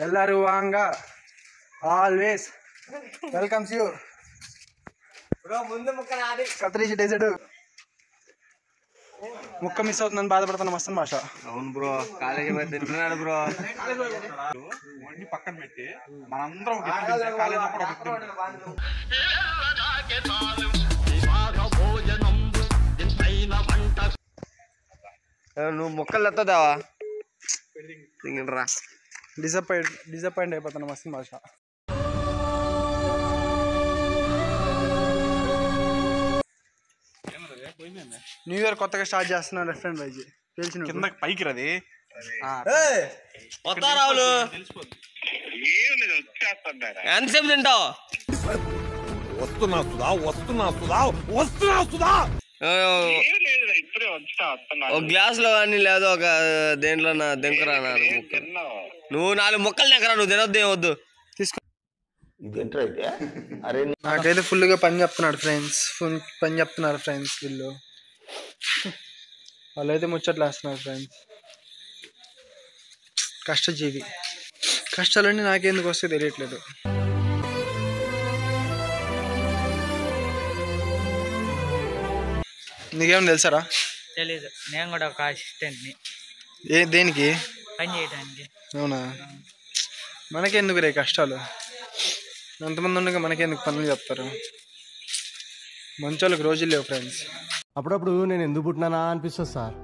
Ellaru Vanga always welcomes you. Bro, mundu mukka naadi. Katrish desert. Mukka miss avutundani బాధపడుతున్న మస్తన్ భాష. అవును bro, college పోయి తింటున్నాడు bro. Only పక్కన పెట్టి మనందరం కాలేజీ అప్పుడు నువ్వు మొక్కలు ఎత్తదావా? డిసప్పాయింట్ అయిపోతున్నా మస్తన్ భాష. న్యూ ఇయర్ కొత్తగా స్టార్ట్ చేస్తున్నారు రెస్టారెంట్ వైజ్ తెలిసిన కింద పైకి రది ఎంతసేపు తింటావు? ఒక గ్లాస్ లో కానీ లేదు ఒక దేంట్లో దింకరా. నువ్వు 4 ముక్కలు దింకరా, నువ్వు తినొద్దు ఏమొద్దు. తీసుకో. నాకైతే ఫుల్ గా పని చెప్తున్నారు ఫ్రెండ్స్ వీళ్ళు. వాళ్ళైతే ముచ్చట్లు వేస్తున్నారు ఫ్రెండ్స్. కష్టజీవి. కష్టాలన్నీ నాకెందుకు వస్తే తెలియట్లేదు. నీకేమన్నా తెలుసారా? తెలీదు, నేను కూడా ఒక అసిస్టెంట్ని. దేనికి? పని చేయడానికి. అవునా? మనకెందుకు రే కష్టాలు? ఎంతమంది ఉండగా మనకెందుకు పనులు చెప్తారు? మంచోళ్ళకి రోజులు లేవు ఫ్రెండ్స్. అప్పుడప్పుడు నేను ఎందుకు పుట్టినానా అనిపిస్తుంది సార్.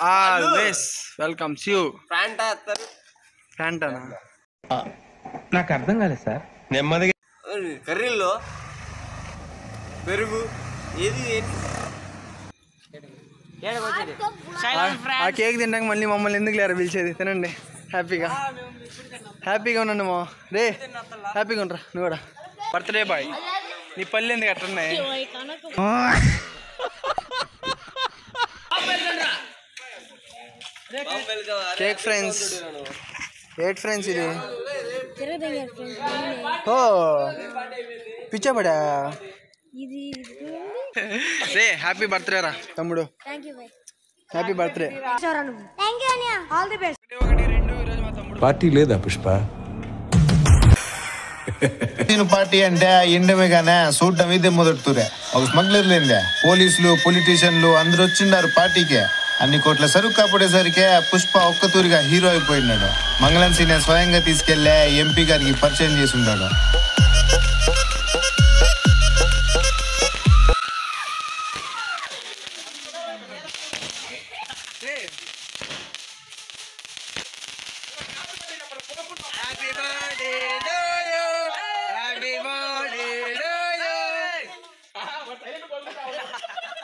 Always welcomes you. ఫ్యాంటానా? నాకు అర్థం కాలేదు సార్. నెమ్మదిగా కర్రీల్లో పెరుగు ఏది ఆ కేక్ తింటాక మళ్ళీ మమ్మల్ని ఎందుకు లేరా పిలిచేది? తినండి హ్యాపీగా ఉండండి మా రే. హ్యాపీగా ఉండరా నువ్వు కూడా. Birthday boy. నీ పళ్ళు ఎందుకు అట్లున్నాయి? Cake friends. ఏట్ ఫ్రెండ్స్ ఇది. ఓ పిచ్చాపడా రే. హ్యాపీ బర్త్డే రా తమ్ముడు. Happy birthday. పార్టీ లేదా పుష్ప? పార్టీ అంటే ఎండమే గానే చూడటం ఇదే మొదటితూరే. ఒక స్మగ్లర్లేందే, పోలీసులు పొలిటీషియన్లు అందరు వచ్చిండారు పార్టీకే. అన్ని కోట్ల సరుకు కాపాడేసరికే పుష్ప ఒక్కతూరిగా హీరో అయిపోయినాడు. మంగళం సీనే స్వయంగా తీసుకెళ్లే ఎంపీ గారికి పరిచయం చేసి ఉన్నాడు.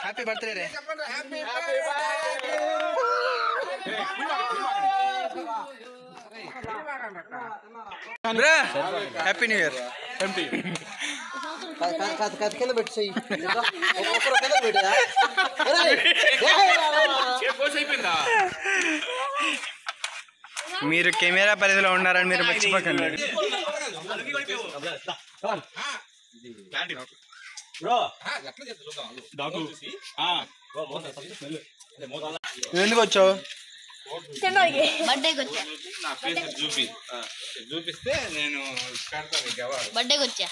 హ్యాపీ బర్త్డే రే. Happy new year. మీరు కెమెరా పరిధిలో ఉన్నారని మీరు మర్చిపోకండి. ఎందుకు వచ్చావు? చూపిస్తే నేను బర్త్డేకి వచ్చా.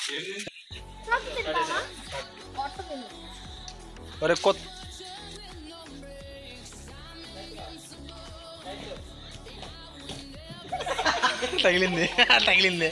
తగిలింది.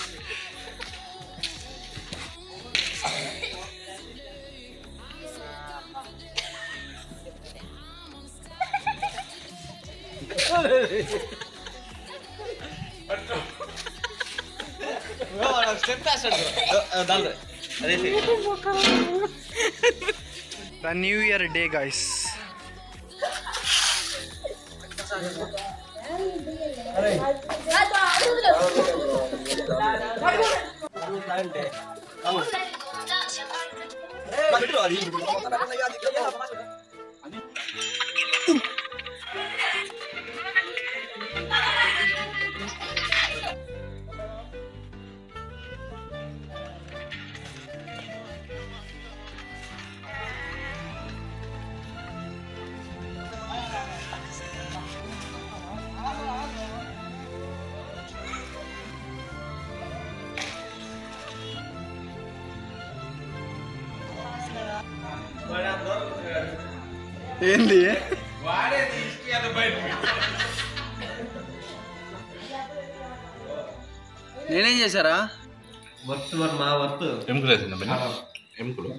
The New Year day, guys. ఏంది నేనేం చేశారా? వర్త్ మా వర్త్ ఎముకలు